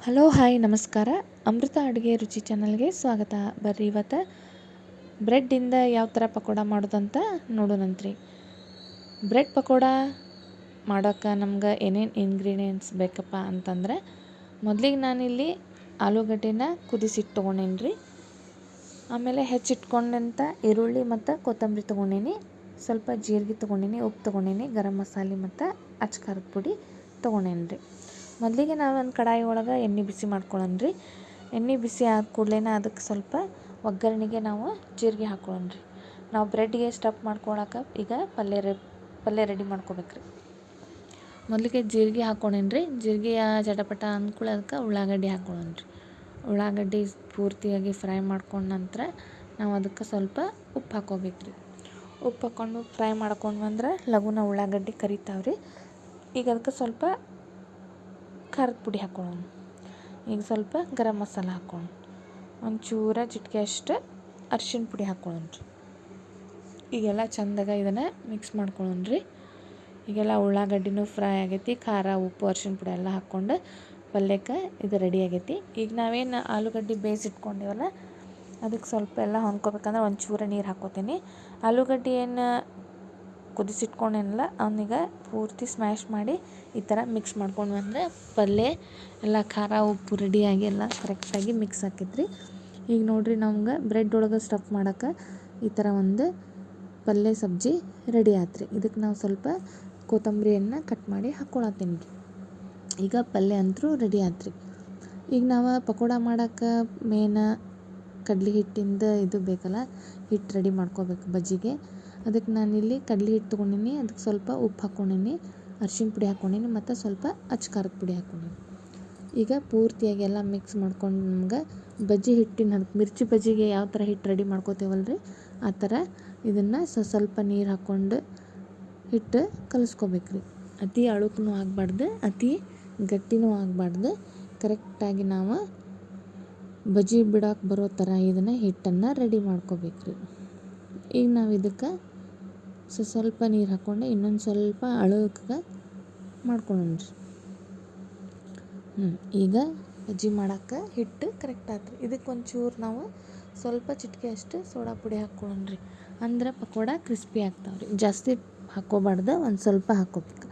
Hello hi ನಮಸ್ಕಾರ. ಅಮೃತ ಅಡುಗೆ ರುಚಿ ಚಾನಲ್ಗೆ ಸ್ವಾಗತ. ಬರ್ರಿ ಇವತ್ತು ಬ್ರೆಡ್ಡಿಂದ ಯಾವ ಥರ ಪಕೋಡ ಮಾಡೋದಂತ ನೋಡೋಣಂತ್ರಿ. ಬ್ರೆಡ್ ಪಕೋಡ ಮಾಡೋಕೆ ನಮ್ಗೆ ಏನೇನು ಇಂಗ್ರೀಡಿಯೆಂಟ್ಸ್ ಬೇಕಪ್ಪ ಅಂತಂದ್ರೆ, ಮೊದಲಿಗೆ ನಾನಿಲ್ಲಿ ಆಲೂಗಡ್ಡೆನ ಕುದಿಸಿಟ್ಟು ತೊಗೊಂಡೇನಿ ರೀ. ಆಮೇಲೆ ಹೆಚ್ಚಿಟ್ಕೊಂಡಂಥ ಈರುಳ್ಳಿ ಮತ್ತು ಕೊತ್ತಂಬರಿ ತೊಗೊಂಡೇನಿ, ಸ್ವಲ್ಪ ಜೀರಿಗೆ ತೊಗೊಂಡೇನಿ, ಉಪ್ಪು ತೊಗೊಂಡೇನಿ, ಗರಂ ಮಸಾಲೆ ಮತ್ತು ಅಚ್ಕಾರದ ಪುಡಿ ತೊಗೊಂಡೇನಿ ರೀ. ಮೊದಲಿಗೆ ನಾವು ಒಂದು ಕಡಾಯಿ ಒಳಗೆ ಎಣ್ಣೆ ಬಿಸಿ ಮಾಡ್ಕೊಳ್ಳೋಣ ರೀ. ಎಣ್ಣೆ ಬಿಸಿ ಆದ ಕೂಡಲೇ ಅದಕ್ಕೆ ಸ್ವಲ್ಪ ಒಗ್ಗರಣೆಗೆ ನಾವು ಜೀರಿಗೆ ಹಾಕೊಳ್ಳೋಣ ರೀ. ನಾವು ಬ್ರೆಡ್ಗೆ ಸ್ಟಫ್ ಮಾಡ್ಕೊಳಕ್ಕೆ ಈಗ ಪಲ್ಯ ರೆಡಿ ಮಾಡ್ಕೋಬೇಕ್ರಿ. ಮೊದಲಿಗೆ ಜೀರಿಗೆ ಹಾಕ್ಕೊಂಡೇನಿ ರೀ. ಜೀರಿಗೆ ಚಟಪಟ ಅಂದ್ಕೂಳೆ ಅದಕ್ಕೆ ಉಳ್ಳಾಗಡ್ಡಿ ಹಾಕ್ಕೊಳ್ಳೋಣ ರೀ. ಉಳ್ಳಾಗಡ್ಡಿ ಪೂರ್ತಿಯಾಗಿ ಫ್ರೈ ಮಾಡ್ಕೊಂಡ ನಂತರ ನಾವು ಅದಕ್ಕೆ ಸ್ವಲ್ಪ ಉಪ್ಪು ಹಾಕ್ಕೋಬೇಕ್ರಿ. ಉಪ್ಪು ಹಾಕ್ಕೊಂಡು ಫ್ರೈ ಮಾಡ್ಕೊಂಡು ಬಂದ್ರೆ ಲಘುನ ಉಳ್ಳಾಗಡ್ಡಿ ಕರಿತಾವ್ರಿ. ಈಗ ಅದಕ್ಕೆ ಸ್ವಲ್ಪ ಖಾರದ ಪುಡಿ ಹಾಕ್ಕೊಳ್ಳೋಣ. ಈಗ ಸ್ವಲ್ಪ ಗರಂ ಮಸಾಲ ಹಾಕ್ಕೊಳ್ಳೋಣ. ಒಂಚೂರ ಚಿಟಿಕೆ ಅಷ್ಟು ಅರಿಶಿಣ ಪುಡಿ ಹಾಕ್ಕೊಳ್ಳೋಣ ರೀ. ಈಗೆಲ್ಲ ಚಂದಾಗ ಇದನ್ನು ಮಿಕ್ಸ್ ಮಾಡ್ಕೊಳ್ಳೋಣ ರೀ. ಈಗೆಲ್ಲ ಉಳ್ಳಾಗಡ್ಡಿನೂ ಫ್ರೈ ಆಗೈತಿ. ಖಾರ, ಉಪ್ಪು, ಅರಿಶಿಣ ಪುಡಿ ಎಲ್ಲ ಹಾಕ್ಕೊಂಡು ಪಲ್ಯಕ್ಕೆ ಇದು ರೆಡಿ ಆಗೈತಿ. ಈಗ ನಾವೇನು ಆಲೂಗಡ್ಡೆ ಬೇಯಿಸಿಟ್ಕೊಂಡಿವಲ್ಲ ಅದಕ್ಕೆ ಸ್ವಲ್ಪ ಎಲ್ಲ ಹೊಂದ್ಕೋಬೇಕಂದ್ರೆ ಒಂಚೂರ ನೀರು ಹಾಕ್ಕೋತೀನಿ. ಆಲೂಗಡ್ಡೆ ಏನು ಕುದಿಸಿಟ್ಕೊಂಡೇನಲ್ಲ ಅವನ್ನೀಗ ಪೂರ್ತಿ ಸ್ಮ್ಯಾಶ್ ಮಾಡಿ ಈ ಥರ ಮಿಕ್ಸ್ ಮಾಡ್ಕೊಂಡು ಬಂದರೆ ಪಲ್ಯ ಎಲ್ಲ ಖಾರ ಉಪ್ಪು ರೆಡಿಯಾಗಿ ಎಲ್ಲ ಕರೆಕ್ಟಾಗಿ ಮಿಕ್ಸ್ ಆಕೈತ್ರಿ. ಈಗ ನೋಡಿರಿ, ನಮ್ಗೆ ಬ್ರೆಡ್ ಒಳಗೆ ಸ್ಟಫ್ ಮಾಡೋಕೆ ಈ ಥರ ಒಂದು ಪಲ್ಯ ಸಬ್ಜಿ ರೆಡಿ ಆತ್ರಿ. ಇದಕ್ಕೆ ನಾವು ಸ್ವಲ್ಪ ಕೊತ್ತಂಬರಿಯನ್ನು ಕಟ್ ಮಾಡಿ ಹಾಕ್ಕೊಳತ್ತೀನಿ ರೀ. ಈಗ ಪಲ್ಯ ಅಂತೂ ರೆಡಿ ಆತ್ರಿ. ಈಗ ನಾವು ಪಕೋಡ ಮಾಡೋಕೆ ಮೇನ ಕಡ್ಲೆ ಹಿಟ್ಟಿಂದ ಇದು ಬೇಕಲ್ಲ, ಹಿಟ್ಟು ರೆಡಿ ಮಾಡ್ಕೋಬೇಕು ಬಜ್ಜಿಗೆ. ಅದಕ್ಕೆ ನಾನಿಲ್ಲಿ ಕಡ್ಲೆ ಹಿಟ್ಟು ತೊಗೊಂಡಿನಿ, ಅದಕ್ಕೆ ಸ್ವಲ್ಪ ಉಪ್ಪು ಹಾಕ್ಕೊಂಡೀನಿ, ಅರಿಶಿಣ ಪುಡಿ ಹಾಕ್ಕೊಂಡೀನಿ ಮತ್ತು ಸ್ವಲ್ಪ ಅಚ್ಕಾರದ ಪುಡಿ ಹಾಕ್ಕೊಂಡೀನಿ. ಈಗ ಪೂರ್ತಿಯಾಗಿ ಎಲ್ಲ ಮಿಕ್ಸ್ ಮಾಡ್ಕೊಂಡು ನಮ್ಗೆ ಬಜ್ಜಿ ಹಿಟ್ಟಿನ ಮಿರ್ಚಿ ಬಜ್ಜಿಗೆ ಯಾವ ಥರ ಹಿಟ್ಟು ರೆಡಿ ಮಾಡ್ಕೋತೀವಲ್ಲ ರೀ, ಆ ಥರ ಇದನ್ನು ಸ್ವಲ್ಪ ನೀರು ಹಾಕ್ಕೊಂಡು ಹಿಟ್ಟು ಕಲಿಸ್ಕೋಬೇಕ್ರಿ. ಅತಿ ಅಳುಕೂ ಆಗಬಾರ್ದು, ಅತಿ ಗಟ್ಟಿನೂ ಆಗಬಾರ್ದು. ಕರೆಕ್ಟಾಗಿ ನಾವು ಬಜ್ಜಿ ಬಿಡೋಕೆ ಬರೋ ಥರ ಇದನ್ನು ಹಿಟ್ಟನ್ನು ರೆಡಿ ಮಾಡ್ಕೋಬೇಕ್ರಿ. ಈಗ ನಾವು ಇದಕ್ಕೆ ಸ್ವಲ್ಪ ನೀರು ಹಾಕ್ಕೊಂಡು ಇನ್ನೊಂದು ಸ್ವಲ್ಪ ಅಳುಕಗೆ ಮಾಡ್ಕೊಳ್ಳೋಣ ರೀ. ಈಗ ಬಜ್ಜಿ ಮಾಡೋಕೆ ಹಿಟ್ಟು ಕರೆಕ್ಟ್ ಆಯ್ತು. ಇದಕ್ಕೆ ಒಂಚೂರು ನಾವು ಸ್ವಲ್ಪ ಚಿಟಿಕೆ ಅಷ್ಟು ಸೋಡಾ ಪುಡಿ ಹಾಕ್ಕೊಳ್ಳೋಣ ರೀ. ಅಂದ್ರೆ ಪಕೋಡ ಕ್ರಿಸ್ಪಿ ಆಗ್ತಾವ್ರಿ. ಜಾಸ್ತಿ ಹಾಕ್ಕೋಬಾರ್ದು, ಒಂದು ಸ್ವಲ್ಪ ಹಾಕ್ಕೋಬೇಕು.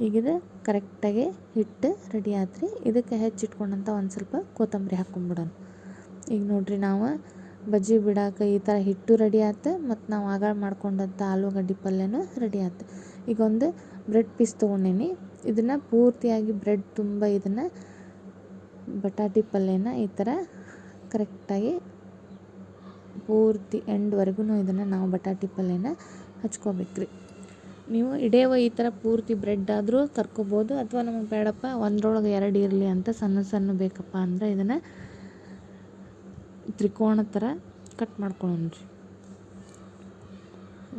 ಈಗಿದು ಕರೆಕ್ಟಾಗಿ ಹಿಟ್ಟು ರೆಡಿ ಆಯ್ತು. ಇದಕ್ಕೆ ಹೆಚ್ಚಿಟ್ಕೊಂಡಂಥ ಒಂದು ಸ್ವಲ್ಪ ಕೊತ್ತಂಬರಿ ಹಾಕ್ಕೊಂಬಿಡೋಣ. ಈಗ ನೋಡಿರಿ, ನಾವು ಬಜ್ಜಿ ಬಿಡೋಕೆ ಈ ಥರ ಹಿಟ್ಟು ರೆಡಿ ಆಯ್ತು ಮತ್ತು ನಾವು ಆಗ ಮಾಡ್ಕೊಂಡಂಥ ಆಲೂಗಡ್ಡೆ ಪಲ್ಯನೂ ರೆಡಿ ಆಯ್ತು. ಈಗ ಒಂದು ಬ್ರೆಡ್ ಪೀಸ್ ತೊಗೊಂಡೇನಿ. ಇದನ್ನು ಪೂರ್ತಿಯಾಗಿ ಬ್ರೆಡ್ ತುಂಬ ಇದನ್ನು ಬಟಾಟಿ ಪಲ್ಯನ ಈ ಥರ ಕರೆಕ್ಟಾಗಿ ಪೂರ್ತಿ ಎಂಡ್ವರೆಗೂ ಇದನ್ನು ನಾವು ಬಟಾಟಿ ಪಲ್ಯನ ಹಚ್ಕೋಬೇಕ್ರಿ. ನೀವು ಇಡೇವ ಈ ಥರ ಪೂರ್ತಿ ಬ್ರೆಡ್ ಆದರೂ ಕರ್ಕೋಬೋದು, ಅಥವಾ ನಮಗೆ ಬೇಡಪ್ಪ ಒಂದ್ರೊಳಗೆ 2 ಇರಲಿ ಅಂತ ಸಣ್ಣ ಬೇಕಪ್ಪ ಅಂದರೆ ಇದನ್ನು ತ್ರಿಕೋನ ಥರ ಕಟ್ ಮಾಡ್ಕೊಳ್ಳೋಣ ರೀ.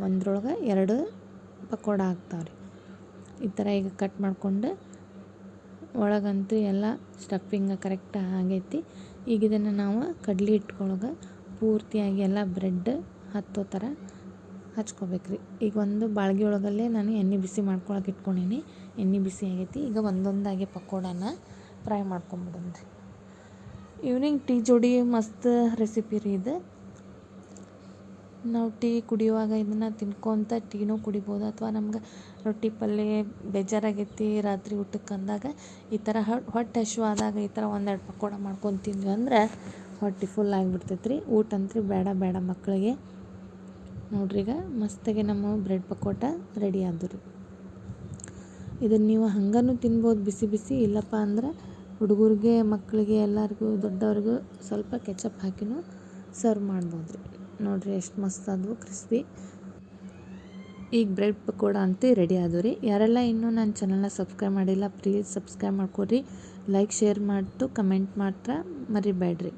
ಒಂದ್ರೊಳಗೆ 2 ಪಕೋಡ ಆಗ್ತಾವ್ರಿ. ಈ ಥರ ಈಗ ಕಟ್ ಮಾಡ್ಕೊಂಡು ಒಳಗಂತೂ ಎಲ್ಲ ಸ್ಟಫಿಂಗ್ ಕರೆಕ್ಟ್ ಆಗೈತಿ. ಈಗ ಇದನ್ನು ನಾವು ಕಡ್ಲೆ ಹಿಟ್ಕೊಳಗೆ ಪೂರ್ತಿಯಾಗಿ ಎಲ್ಲ ಬ್ರೆಡ್ ಹತ್ತೋ ಥರ ಹಚ್ಕೋಬೇಕ್ರಿ. ಈಗ ಒಂದು ಬಾಳ್ಗೆ ಒಳಗಲ್ಲೇ ನಾನು ಎಣ್ಣೆ ಬಿಸಿ ಮಾಡ್ಕೊಳಕ್ಕೆ ಇಟ್ಕೊಂಡೀನಿ. ಎಣ್ಣೆ ಬಿಸಿ ಆಗೈತಿ. ಈಗ ಒಂದೊಂದಾಗಿ ಪಕೋಡನ ಫ್ರೈ ಮಾಡ್ಕೊಂಬಿಡೋಣ ರೀ. ಈವ್ನಿಂಗ್ ಟೀ ಜೋಡಿ ಮಸ್ತ್ ರೆಸಿಪಿ ರೀ ಇದು. ನಾವು ಟೀ ಕುಡಿಯುವಾಗ ಇದನ್ನು ತಿನ್ಕೊತ ಟೀನೂ ಕುಡಿಬೋದು, ಅಥವಾ ನಮ್ಗೆ ರೊಟ್ಟಿ ಪಲ್ಯ ಬೇಜಾರಾಗೈತಿ ರಾತ್ರಿ ಊಟಕ್ಕೆ ಅಂದಾಗ ಈ ಥರ ಹೊಟ್ಟೆ ಹಸಿವಾದಾಗ ಈ ಥರ 1-2 ಪಕೋಡ ಮಾಡ್ಕೊಂಡು ತಿಂದ್ವಿ ಅಂದ್ರೆ ಹೊಟ್ಟೆ ಫುಲ್ ಆಗಿಬಿಡ್ತೈತೆ ರೀ. ಊಟ ಅಂತೂ ಬೇಡ ಮಕ್ಕಳಿಗೆ. ನೋಡ್ರಿ, ಈಗ ಮಸ್ತಾಗಿ ನಮ್ಮ ಬ್ರೆಡ್ ಪಕೋಡ ರೆಡಿ ಆದವು ರೀ. ಇದನ್ನು ನೀವು ಹಂಗನೂ ತಿನ್ಬೋದು ಬಿಸಿ ಬಿಸಿ, ಇಲ್ಲಪ್ಪ ಅಂದ್ರೆ ಹುಡುಗರಿಗೆ, ಮಕ್ಕಳಿಗೆ, ಎಲ್ಲರಿಗೂ, ದೊಡ್ಡವ್ರಿಗೂ ಸ್ವಲ್ಪ ಕೆಚಪ್ ಹಾಕಿನೂ ಸರ್ವ್ ಮಾಡ್ಬೋದು ರೀ. ನೋಡಿರಿ ಎಷ್ಟು ಮಸ್ತ್ ಆದವು, ಕ್ರಿಸ್ಪಿ. ಈಗ ಬ್ರೆಡ್ ಪಕೋಡ ಅಂತೂ ರೆಡಿ ಆದವು ರೀ. ಯಾರೆಲ್ಲ ಇನ್ನೂ ನನ್ನ ಚಾನಲ್ನ ಸಬ್ಸ್ಕ್ರೈಬ್ ಮಾಡಿಲ್ಲ, ಪ್ಲೀಸ್ ಸಬ್ಸ್ಕ್ರೈಬ್ ಮಾಡ್ಕೊರಿ. ಲೈಕ್ ಶೇರ್ ಮಾಡಿಟ್ಟು ಕಮೆಂಟ್ ಮಾತ್ರ ಮರಿಬೇಡ್ರಿ.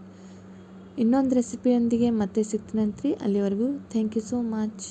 ಇನ್ನೊಂದು ರೆಸಿಪಿಯೊಂದಿಗೆ ಮತ್ತೆ ಸಿಗ್ತೀನಂತ್ರಿ. ಅಲ್ಲಿವರೆಗೂ ಥ್ಯಾಂಕ್ ಯು ಸೋ ಮಚ್.